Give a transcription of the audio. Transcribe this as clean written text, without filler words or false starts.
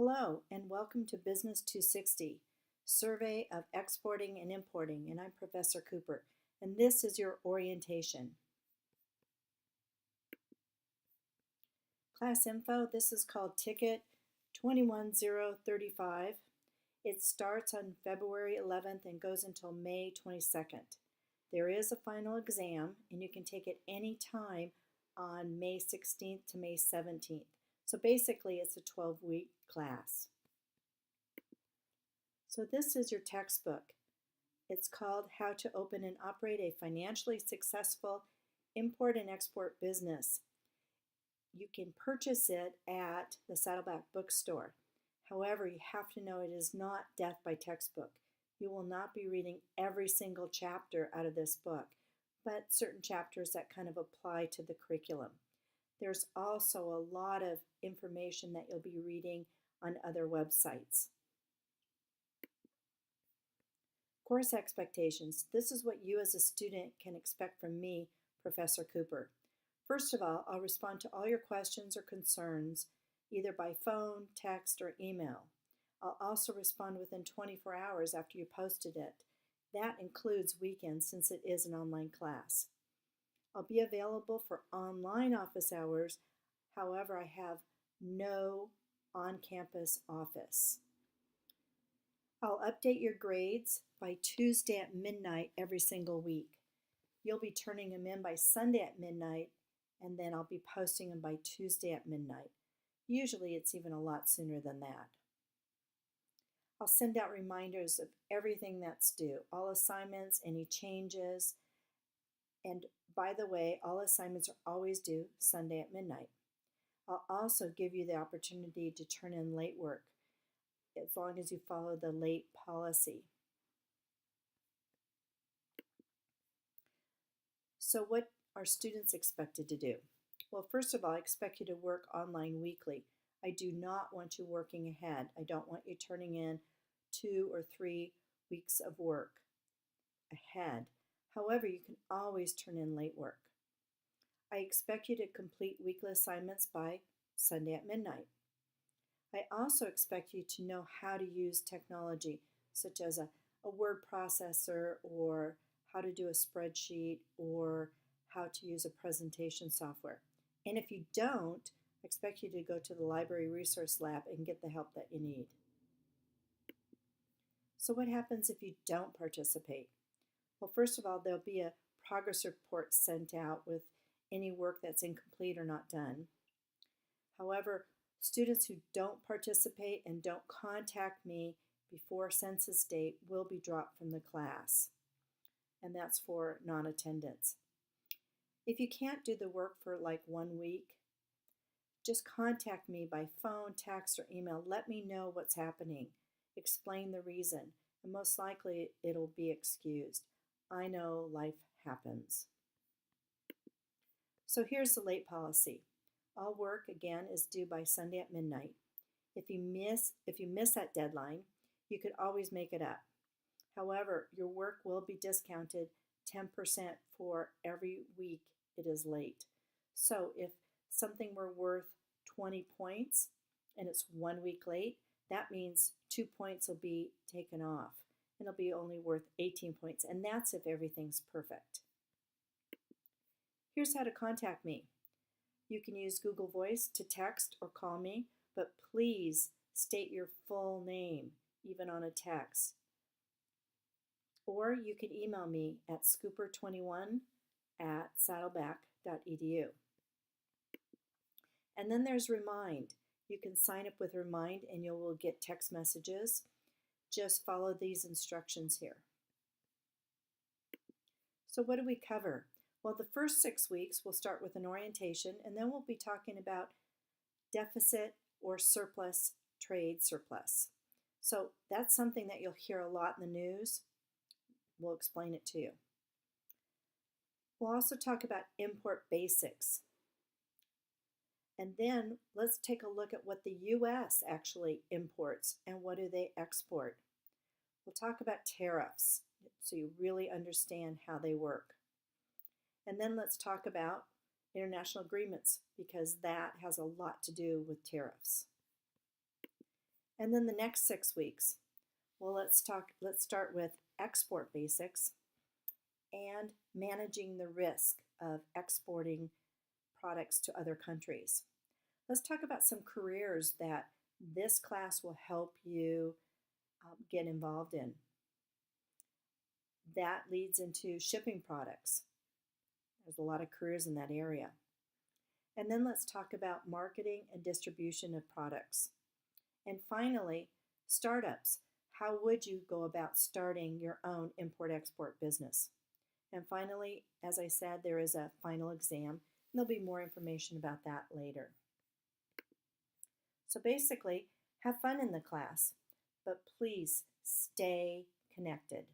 Hello, and welcome to Business 260, Survey of Exporting and Importing, and I'm Professor Cooper, and this is your orientation. Class info, this is called Ticket 21035. It starts on February 11th and goes until May 22nd. There is a final exam, and you can take it any time on May 16th to May 17th. So basically, it's a 12-week class. So this is your textbook. It's called How to Open and Operate a Financially Successful Import and Export Business. You can purchase it at the Saddleback Bookstore. However, you have to know it is not death by textbook. You will not be reading every single chapter out of this book, but certain chapters that kind of apply to the curriculum. There's also a lot of information that you'll be reading on other websites. Course expectations. This is what you as a student can expect from me, Professor Cooper. First of all, I'll respond to all your questions or concerns either by phone, text, or email. I'll also respond within 24 hours after you posted it. That includes weekends since it is an online class. I'll be available for online office hours. However, I have no on-campus office. I'll update your grades by Tuesday at midnight every single week. You'll be turning them in by Sunday at midnight, and then I'll be posting them by Tuesday at midnight. Usually it's even a lot sooner than that. I'll send out reminders of everything that's due, all assignments, any changes, and by the way, all assignments are always due Sunday at midnight. I'll also give you the opportunity to turn in late work as long as you follow the late policy. So what are students expected to do? Well, first of all, I expect you to work online weekly. I do not want you working ahead. I don't want you turning in 2 or 3 weeks of work ahead. However, you can always turn in late work. I expect you to complete weekly assignments by Sunday at midnight. I also expect you to know how to use technology, such as a word processor, or how to do a spreadsheet, or how to use a presentation software. And if you don't, I expect you to go to the Library Resource Lab and get the help that you need. So what happens if you don't participate? Well, first of all, there'll be a progress report sent out with any work that's incomplete or not done. However, students who don't participate and don't contact me before census date will be dropped from the class, and that's for non-attendance. If you can't do the work for like 1 week, just contact me by phone, text, or email. Let me know what's happening. Explain the reason, and most likely it'll be excused. I know life happens. So here's the late policy. All work, again, is due by Sunday at midnight. If you miss that deadline, you could always make it up. However, your work will be discounted 10% for every week it is late. So if something were worth 20 points and it's 1 week late, that means 2 points will be taken off. And it'll be only worth 18 points, and that's if everything's perfect. Here's how to contact me. You can use Google Voice to text or call me, but please state your full name, even on a text. Or you can email me at scooper21@saddleback.edu. And then there's Remind. You can sign up with Remind and you will get text messages. Just follow these instructions here. So what do we cover? Well, the first 6 weeks we'll start with an orientation, and then we'll be talking about deficit or surplus, trade surplus. So that's something that you'll hear a lot in the news. We'll explain it to you. We'll also talk about import basics. And then let's take a look at what the U.S. actually imports and what do they export. We'll talk about tariffs so you really understand how they work. And then let's talk about international agreements because that has a lot to do with tariffs. And then the next 6 weeks, well, let's start with export basics and managing the risk of exporting products to other countries. Let's talk about some careers that this class will help you get involved in. That leads into shipping products. There's a lot of careers in that area. And then let's talk about marketing and distribution of products. And finally, startups. How would you go about starting your own import-export business? And finally, as I said, there is a final exam, and there'll be more information about that later. So basically, have fun in the class, but please stay connected.